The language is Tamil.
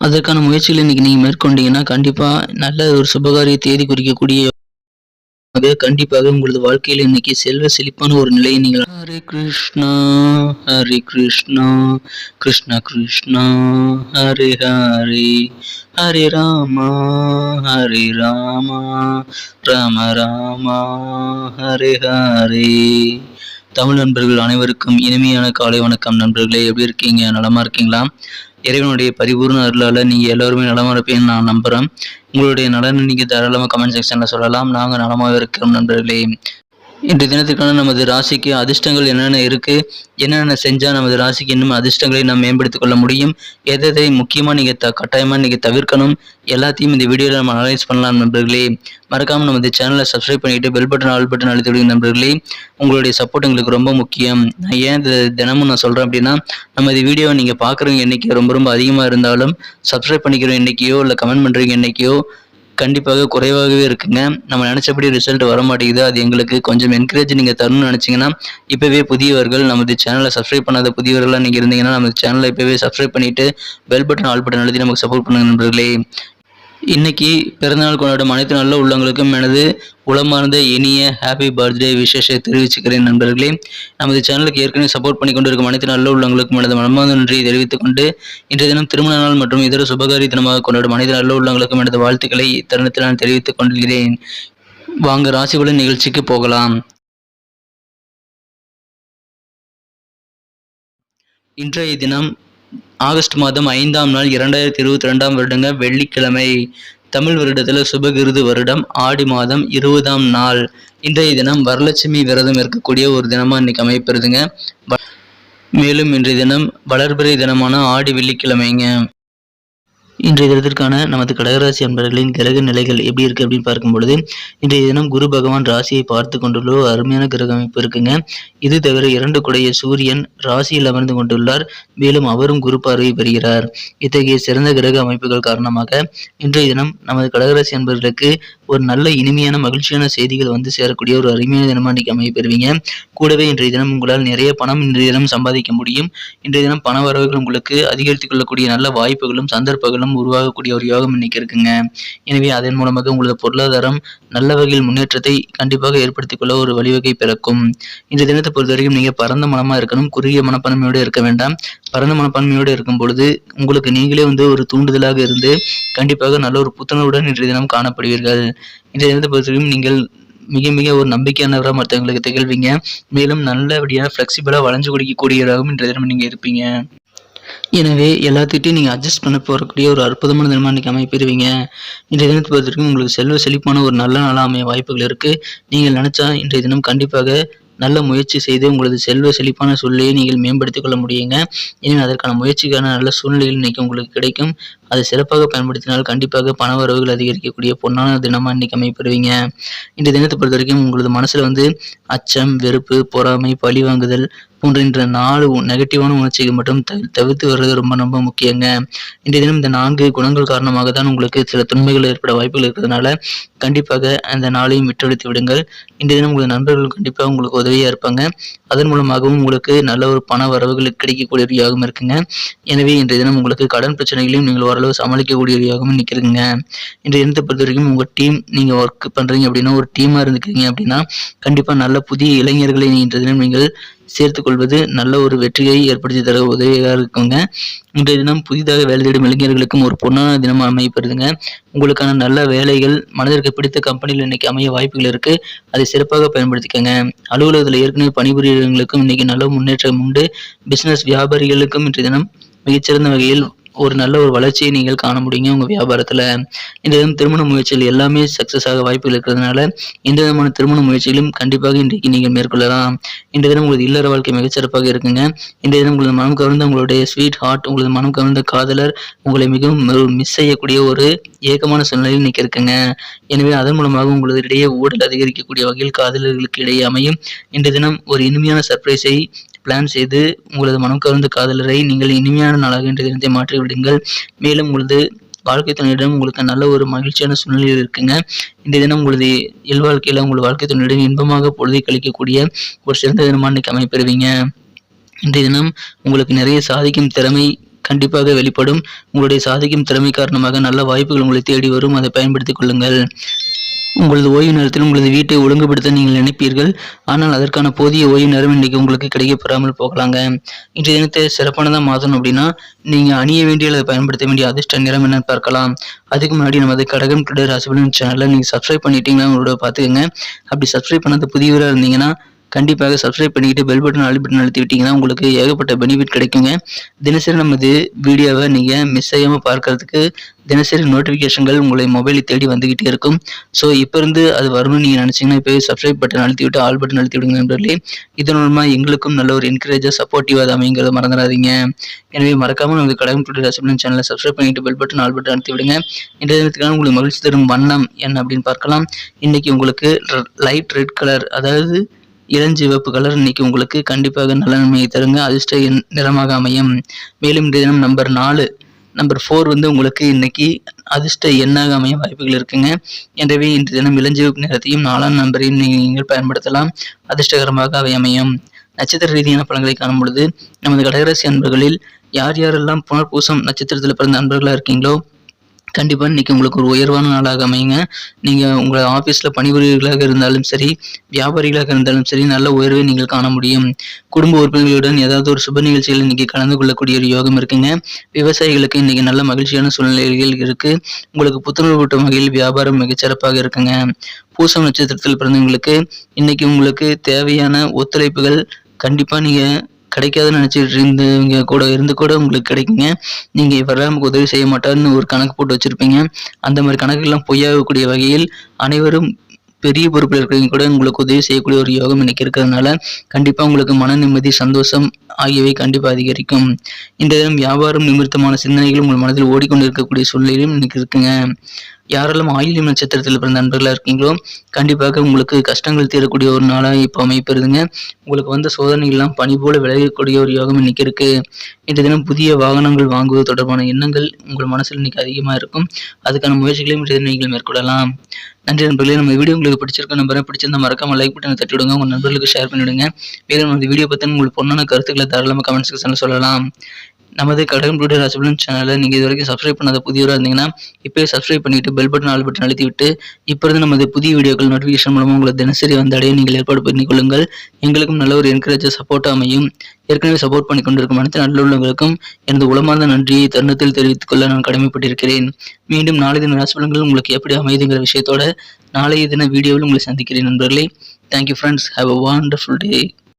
அதற்கான முயற்சிகளை இன்னைக்கு நீங்க மேற்கொண்டீங்கன்னா, கண்டிப்பா நல்ல ஒரு சுபகாரிய தேதி குறிக்கக்கூடிய கண்டிப்பாக உங்களது வாழ்க்கையில இன்னைக்கு செல்வ செழிப்பான ஒரு நிலையை நீங்கள் ஹரே கிருஷ்ணா ஹரே கிருஷ்ணா கிருஷ்ணா கிருஷ்ணா ஹரே ஹரே ஹரே ராமா ஹரே ராமா ராம ராமா ஹரே ஹரே. தமிழ் நண்பர்கள் அனைவருக்கும் இனிமையான காலை வணக்கம். நண்பர்களே, எப்படி இருக்கீங்க? நலமா இருக்கீங்களா? இறைவனுடைய பரிபூர்ண அருளால நீங்க எல்லாருமே நலமா இருப்பீங்கன்னு நான் நம்புறேன். உங்களுடைய நலனை நீங்க தாராளமா கமெண்ட் செக்ஷன்ல சொல்லலாம். நாங்க நலமாக இருக்கிறோம் நண்பர்களே. இன்றைய தினத்திற்கான நமது ராசிக்கு அதிர்ஷ்டங்கள் என்னென்ன இருக்கு, என்னென்ன செஞ்சா நமது ராசிக்கு இன்னும் அதிர்ஷ்டங்களை நாம் மேம்படுத்திக் கொள்ள முடியும், எதை முக்கியமா நீங்க கட்டாயமா நீங்க தவிர்க்கணும், எல்லாத்தையும் இந்த வீடியோல நம்ம அனலைஸ் பண்ணலாம் நண்பர்களே. மறக்காம நமது சேனலை சப்ஸ்கிரைப் பண்ணிட்டு பெல் பட்டன் ஆல் பட்டன் அழுத்தி விடுங்க நண்பர்களே. உங்களுடைய சப்போர்ட் எங்களுக்கு ரொம்ப முக்கியம். நான் ஏன் தினமும் நான் சொல்றேன் அப்படின்னா, நம்ம இந்த வீடியோவை நீங்க பாக்குறவங்க எண்ணிக்கை ரொம்ப ரொம்ப அதிகமா இருந்தாலும் சப்ஸ்கிரைப் பண்ணிக்கிற எண்ணிக்கையோ இல்லை கமெண்ட் பண்றீங்க எண்ணிக்கையோ கண்டிப்பாக குறைவாகவே இருக்குங்க. நம்ம நினைச்சபடி ரிசல்ட் வர மாட்டேங்குது. அது எங்களுக்கு கொஞ்சம் என்கரேஜ் நீங்க தரணும்னு நினைச்சீங்கன்னா, இப்பவே புதியவர்கள் நமது சேனலை சப்ஸ்கிரைப் பண்ணாத புதியவர்களாக நீங்க இருந்தீங்கன்னா நமது சேனலை இப்பவே சப்ஸ்கிரைப் பண்ணிட்டு பெல் பட்டன் ஆல் பட்டன் அழுத்தி நமக்கு சப்போர்ட் பண்ணுங்க நண்பர்களே. இன்னைக்கு பிறந்தநாள் கொண்டாடும் அனைத்து நல்ல உள்ளவங்களுக்கும் எனது உளமார்ந்த இனிய ஹாப்பி பர்த்டே விஷயத்தை தெரிவிச்சுக்கிறேன் நண்பர்களே. நமது சேனலுக்கு ஏற்கனவே சப்போர்ட் பண்ணி கொண்டு இருக்கும் அனைத்து நல்ல உள்ளவங்களுக்கும் எனது மனமார்ந்த நன்றியை தெரிவித்துக் கொண்டு, இன்றைய தினம் திருமண நாள் மற்றும் இதர சுபகாரி தினமாக கொண்டாடும் அனைத்து நல்ல உள்ளவங்களுக்கும் எனது வாழ்த்துக்களை இத்தருணத்தில் நான் தெரிவித்துக் கொள்கிறேன். வாங்க ராசிபலன் நிகழ்ச்சிக்கு போகலாம். இன்றைய தினம் ஆகஸ்ட் மாதம் 5ஆம் நாள் 2022ஆம் வருடங்க வெள்ளிக்கிழமை. தமிழ் வருடத்துல சுபகிருது வருடம் ஆடி மாதம் 20ஆம் நாள். இன்றைய தினம் வரலட்சுமி விரதம் இருக்கக்கூடிய ஒரு தினமா இன்னைக்கு அமைப்பெறுதுங்க. மேலும் இன்றைய தினம் வளர்பிறை தினமான ஆடி வெள்ளிக்கிழமைங்க. இன்றைய தினத்திற்கான நமது கடகராசி அன்பர்களின் கிரக நிலைகள் எப்படி இருக்கு அப்படின்னு பார்க்கும் பொழுது, இன்றைய தினம் குரு பகவான் ராசியை பார்த்து கொண்டுள்ள ஒரு அருமையான கிரக அமைப்பு இருக்குங்க. இது தவிர 2 குடைய சூரியன் ராசியில் அமர்ந்து கொண்டுள்ளார். மேலும் அவரும் குரு பார்வை பெறுகிறார். இத்தகைய சிறந்த கிரக அமைப்புகள் காரணமாக இன்றைய தினம் நமது கடகராசி அன்பர்களுக்கு ஒரு நல்ல இனிமையான மகிழ்ச்சியான செய்திகள் வந்து சேரக்கூடிய ஒரு அருமையான தினமா இன்னைக்கு அமைப்பெறுவீங்க. கூடவே இன்றைய தினம் உங்களால் நிறைய பணம் இன்றைய தினம் சம்பாதிக்க முடியும். இன்றைய தினம் பண வரவுகள் உங்களுக்கு அதிகரித்துக் கொள்ளக்கூடிய நல்ல வாய்ப்புகளும் சந்தர்ப்பங்களும் உருவாகக்கூடிய ஒரு யோகம் இன்னைக்கு இருக்குங்க. எனவே அதன் மூலமாக உங்களது பொருளாதாரம் நல்ல வகையில் முன்னேற்றத்தை கண்டிப்பாக ஏற்படுத்திக் கொள்ள ஒரு வழிவகை பிறக்கும். இந்த தினத்தை பொறுத்த வரைக்கும் நீங்க பரந்த மனமா இருக்கணும். குறுகிய மனப்பான்மையோடு இருக்க வேண்டாம். பரந்த மனப்பான்மையோடு இருக்கும் பொழுது உங்களுக்கு நீங்களே ஒரு தூண்டுதலாக இருந்து கண்டிப்பாக நல்ல ஒரு புத்துணர்வுடன் இன்றைய தினம் காணப்படுவீர்கள். இந்த தினத்தை பொறுத்த வரைக்கும் நீங்கள் மிக மிக ஒரு நம்பிக்கையானவராக மற்றவங்களுக்கு திகழ்வீங்க. மேலும் நல்லபடியாக ஃப்ளெக்சிபிளாக வளைஞ்சு கொடுக்கக்கூடியவராகவும் இன்றைய தினம் நீங்க இருப்பீங்க. எனவே எல்லாத்திட்டையும் நீங்கள் அட்ஜஸ்ட் பண்ண போகக்கூடிய ஒரு அற்புதமான தினமாக இன்றைக்கி அமைப்பெறுவீங்க. இன்றைய தினத்தை பொறுத்த வரைக்கும் உங்களுக்கு செல்வ செழிப்பான ஒரு நல்ல நாளாக அமைய வாய்ப்புகள் இருக்குது. நீங்கள் நினச்சா இன்றைய தினம் கண்டிப்பாக நல்ல முயற்சி செய்து உங்களது செல்வ செழிப்பான சூழ்நிலையை நீங்கள் மேம்படுத்திக் கொள்ள முடியுங்க. எனவே அதற்கான முயற்சிக்கான நல்ல சூழ்நிலைகள் இன்னைக்கு உங்களுக்கு கிடைக்கும். அதை சிறப்பாக பயன்படுத்தினால் கண்டிப்பாக பண வரவுகள் அதிகரிக்கக்கூடிய பொன்னான தினமாக இன்னைக்கு அமைப்பெறுவீங்க. இந்த தினத்தை பொறுத்த வரைக்கும் உங்களது மனசுல அச்சம், வெறுப்பு, பொறாமை, பழி வாங்குதல் போன்ற இந்த 4 நெகட்டிவான உணர்ச்சிகள் மட்டும் தவிர்த்து வர்றது ரொம்ப ரொம்ப முக்கியங்க. இன்றைய தினம் இந்த 4 குணங்கள் காரணமாக தான் உங்களுக்கு சில துன்பங்கள் ஏற்பட வாய்ப்புகள் இருக்கிறதுனால கண்டிப்பாக அந்த நாளையும் விட்டொழித்து விடுங்கள். இன்றைய தினம் உங்களது நண்பர்கள் கண்டிப்பாக உங்களுக்கு உதவியா இருப்பாங்க. அதன் மூலமாகவும் உங்களுக்கு நல்ல ஒரு பண வரவுகள் கிடைக்கக்கூடிய ஒரு யோகம் இருக்குங்க. எனவே இன்றைய தினம் உங்களுக்கு கடன் பிரச்சனைகளையும் நீங்கள் ஓரளவு சமாளிக்கக்கூடிய ஒரு யோகம் இன்னைக்கு இருக்குங்க. இன்றைய தினத்தை பொறுத்த வரைக்கும் உங்க டீம் நீங்க ஒர்க் பண்றீங்க அப்படின்னா, ஒரு டீமா இருந்துக்கிறீங்க அப்படின்னா கண்டிப்பா நல்ல புதிய இளைஞர்களை இன்றைய தினம் நீங்கள் சேர்த்துக் கொள்வது நல்ல ஒரு வெற்றியை ஏற்படுத்தி தர உதவியாக இருக்குங்க. இன்றைய தினம் புதிதாக வேலை தேடும் இளைஞர்களுக்கும் ஒரு பொன்னான தினம் அமையப்படுதுங்க. உங்களுக்கான நல்ல வேலைகள் மனதிற்கு பிடித்த கம்பெனியில் இன்னைக்கு அமைய வாய்ப்புகள் இருக்கு. அதை சிறப்பாக பயன்படுத்திக்கங்க. அலுவலகத்தில் ஏற்கனவே பணிபுரியவர்களுக்கும் இன்னைக்கு நல்ல முன்னேற்றம் உண்டு. பிசினஸ் வியாபாரிகளுக்கும் இன்றைய தினம் மிகச்சிறந்த வகையில் ஒரு நல்ல ஒரு வளர்ச்சியை நீங்கள் காண முடியுங்க உங்க வியாபாரத்துல. இந்த தினம் திருமண முயற்சிகள் எல்லாமே சக்சஸ் ஆக வாய்ப்புகள் இருக்கிறதுனால எந்த விதமான திருமண முயற்சிகளும் கண்டிப்பாக இன்றைக்கு நீங்கள் மேற்கொள்ளலாம். இந்த தினம் உங்களது இல்லற வாழ்க்கை மிகச்சிறப்பாக இருக்குங்க. இந்த தினம் உங்களது மனம் கவர்ந்த உங்களுடைய ஸ்வீட் ஹார்ட், உங்களது மனம் கவர்ந்த காதலர் உங்களை மிகவும் மிஸ் செய்யக்கூடிய ஒரு ஏக்கமான சூழ்நிலையில் இன்னைக்கு இருக்குங்க. எனவே அதன் மூலமாக உங்களது இடையே ஊழல் அதிகரிக்கக்கூடிய வகையில் காதலர்களுக்கு இடையே அமையும். இன்றைய தினம் ஒரு இனிமையான சர்ப்ரைஸை பிளான் செய்து உங்களது மனம் கவர்ந்த காதலரை நீங்கள் இனிமையான நாளாக இன்றைய தினத்தை மாற்றி விடுங்கள். மேலும் உங்களது வாழ்க்கை துணையிடம் உங்களுக்கு நல்ல ஒரு மகிழ்ச்சியான சூழ்நிலையில் இருக்குங்க. இந்த தினம் உங்களது இல்வாழ்க்கையில உங்களது வாழ்க்கை துணையுடன் இன்பமாக பொழுதை கழிக்கக்கூடிய ஒரு சிறந்த தினமா இன்னைக்கு அமைப்பெறுவீங்க. இன்றைய தினம் உங்களுக்கு நிறைய சாதிக்கும் திறமை கண்டிப்பாக வெளிப்படும். உங்களுடைய சாதிக்கும் திறமை காரணமாக நல்ல வாய்ப்புகள் உங்களை தேடி வரும். அதை பயன்படுத்திக் கொள்ளுங்கள். உங்களது ஓய்வு நேரத்தில் உங்களது வீட்டை ஒழுங்குபடுத்த நீங்கள் நினைப்பீர்கள். ஆனால் அதற்கான போதிய ஓய்வு நேரம் இன்னைக்கு உங்களுக்கு கிடைக்கப்பெறாமல் போகலாங்க. இன்றைய தினத்தை சிறப்பானதாக மாற்றணும் அப்படின்னா நீங்கள் அணிய வேண்டிய அல்லது பயன்படுத்த வேண்டிய அதிர்ஷ்ட நிறம் என்னன்னு பார்க்கலாம். அதுக்கு முன்னாடி நமது கடகம் டுடே ராசிபலன் சேனலை நீங்கள் சப்ஸ்கிரைப் பண்ணிட்டீங்கன்னா உங்களோட பார்த்துக்கோங்க. அப்படி சப்ஸ்கிரைப் பண்ணாத புதியவராக இருந்தீங்கன்னா கண்டிப்பாக சப்ஸ்கிரைப் பண்ணிக்கிட்டு பெல் பட்டன் ஆல் பட்டன் அழுத்தி விட்டீங்கன்னா உங்களுக்கு ஏகப்பட்ட பெனிஃபிட் கிடைக்குங்க. தினசரி நமது வீடியோவை நீங்கள் மிஸ் செய்யாமல் பார்க்கறதுக்கு தினசரி நோட்டிஃபிகேஷன்கள் உங்களை மொபைலை தேடி வந்துக்கிட்டே இருக்கும். ஸோ இப்போ இருந்து அது வரணும்னு நீங்கள் நினச்சிங்கன்னா இப்போ சப்ஸ்கிரைப் பட்டன் அழுத்தி விட்டு ஆல் பட்டன் அழுத்தி விடுங்க நண்பர்களே. இதன் மூலமாக எங்களுக்கும் நல்ல ஒரு என்கரேஜாக சப்போர்ட்டிவாக அது அமைங்கிறத மறந்துடாதீங்க. எனவே மறக்காமல் நமது கடகம் டுடே ராசிபலன் சேனலை சப்ஸ்கிரைப் பண்ணிட்டு பெல் பட்டன் ஆல் பட்டன் அழுத்தி விடுங்க. இன்றைய தினத்துக்கான உங்களுக்கு மகிழ்ச்சி தரும் வண்ணம் என்ன அப்படின்னு பார்க்கலாம். இன்னைக்கு உங்களுக்கு லைட் ரெட் கலர், அதாவது இளஞ்சிவப்பு கலர் இன்னைக்கு உங்களுக்கு கண்டிப்பாக நல்ல நன்மையை தருங்க. அதிர்ஷ்ட நிறமாக அமையும். மேலும் இன்றைய தினம் நம்பர் 4 உங்களுக்கு இன்னைக்கு அதிர்ஷ்ட எண்ணாக அமைய வாய்ப்புகள் இருக்குங்க. எனவே இன்றைய தினம் இளஞ்சிவப்பு நிறத்தையும் 4ஆம் நம்பரையும் நீங்கள் பயன்படுத்தலாம். அதிர்ஷ்டகரமாக அவை அமையும். நட்சத்திர ரீதியான பலன்களை காணும் பொழுது நமது கடகராசி அன்பர்களில் யாரெல்லாம் புனர்பூசம் நட்சத்திரத்தில் பிறந்த அன்பர்களாக இருக்கீங்களோ கண்டிப்பாக இன்றைக்கி உங்களுக்கு ஒரு உயர்வான நாளாக அமையுங்க. நீங்கள் உங்கள் ஆஃபீஸில் பணிபுரியர்களாக இருந்தாலும் சரி, வியாபாரிகளாக இருந்தாலும் சரி, நல்ல உயர்வை நீங்கள் காண முடியும். குடும்ப உறுப்பினர்களுடன் ஏதாவது ஒரு சுப நிகழ்ச்சியில் இன்றைக்கி கலந்து கொள்ளக்கூடிய ஒரு யோகம் இருக்குங்க. விவசாயிகளுக்கு இன்றைக்கி நல்ல மகிழ்ச்சியான சூழ்நிலைகள் இருக்குது. உங்களுக்கு புத்துணர்வூட்டும் வகையில் வியாபாரம் மிகச்சிறப்பாக இருக்குங்க. பூசம் நட்சத்திரத்தில் பிறந்தவங்களுக்கு இன்றைக்கி உங்களுக்கு தேவையான ஒத்துழைப்புகள் கண்டிப்பாக நீங்கள் கிடைக்காதுன்னு நினச்சிட்டு இருந்தவங்க கூட உங்களுக்கு கிடைக்குங்க. நீங்கள் இவரெல்லாம் நமக்கு உதவி செய்ய மாட்டாருன்னு ஒரு கணக்கு போட்டு வச்சுருப்பீங்க. அந்த மாதிரி கணக்குகள்லாம் பொய்யாகக்கூடிய வகையில் அனைவரும் பெரிய பொறுப்பில் இருக்கிறவங்க கூட உங்களுக்கு உதவி செய்யக்கூடிய ஒரு யோகம் இன்னைக்கு இருக்கிறதுனால கண்டிப்பாக உங்களுக்கு மன நிம்மதி, சந்தோஷம் ஆகியவை கண்டிப்பாக அதிகரிக்கும். இந்த தினம் வியாபாரம் நிமித்தமான சிந்தனைகள் உங்கள் மனதில் ஓடிக்கொண்டு இருக்கக்கூடிய சூழ்நிலையும் இன்னைக்கு இருக்குங்க. யாரெல்லாம் ஆயில்யம் நட்சத்திரத்தில் பிறந்த நண்பர்களாக இருக்கீங்களோ கண்டிப்பாக உங்களுக்கு கஷ்டங்கள் தீரக்கூடிய ஒரு நாளாக இப்போ அமைப்பெறுதுங்க. உங்களுக்கு வந்த சோதனைகள்லாம் பனி போல விலகக்கூடிய ஒரு யோகம் இன்னைக்கு இருக்கு. இன்றைய தினம் புதிய வாகனங்கள் வாங்குவது தொடர்பான எண்ணங்கள் உங்கள் மனசில் இன்னைக்கு அதிகமாக இருக்கும். அதுக்கான முயற்சிகளையும் இன்றைய தினம் நீங்கள் மேற்கொள்ளலாம். நன்றி நண்பர்களே. நம்ம வீடியோ உங்களுக்கு பிடிச்சிருக்க நம்பரை பிடிச்சிருந்தா மறக்காம லைக் பட்டனை தட்டி விடுங்க. உங்கள் நண்பர்களுக்கு ஷேர் பண்ணிவிடுங்க. மேலும் இந்த வீடியோ பற்றி உங்களுக்கு பொண்ணான கருத்துக்களை தாராளமாக கமெண்ட் செக்ஷனில் சொல்லலாம். நமது கடகம் டுடே ராசிபலன் சேனலை நீங்கள் இது வரைக்கும் சப்ஸ்கிரைப் பண்ணாத புதியவராக இருந்தீங்கன்னா இப்போயே சப்ஸ்கிரைப் பண்ணிட்டு பெல் பட்டன் ஆல் பட்டன் அழுத்தி விட்டு இப்போ இருந்து நமது புதிய வீடியோக்கள் நோட்டிஃபிகேஷன் மூலமாக உங்களை தினசரி வந்தடைய நீங்கள் ஏற்பாடு பண்ணிக் கொள்ளுங்கள். எங்களுக்கும் நல்ல ஒரு என்கரேஜாக சப்போர்ட் அமையும். ஏற்கனவே சப்போர்ட் பண்ணி கொண்டிருக்கும் அனைத்து நல்லுள்ளவர்களுக்கும் எனது உளமார்ந்த நன்றியை தருணத்தில் தெரிவித்துக் கொள்ள நான் கடமைப்பட்டிருக்கிறேன். மீண்டும் நாளை தின ராசிபலன்கள் உங்களுக்கு எப்படி அமைதுங்கிற விஷயத்தோட நாளைய தின வீடியோவில் உங்களை சந்திக்கிறேன் நண்பர்களே. Thank you friends. Have a wonderful day.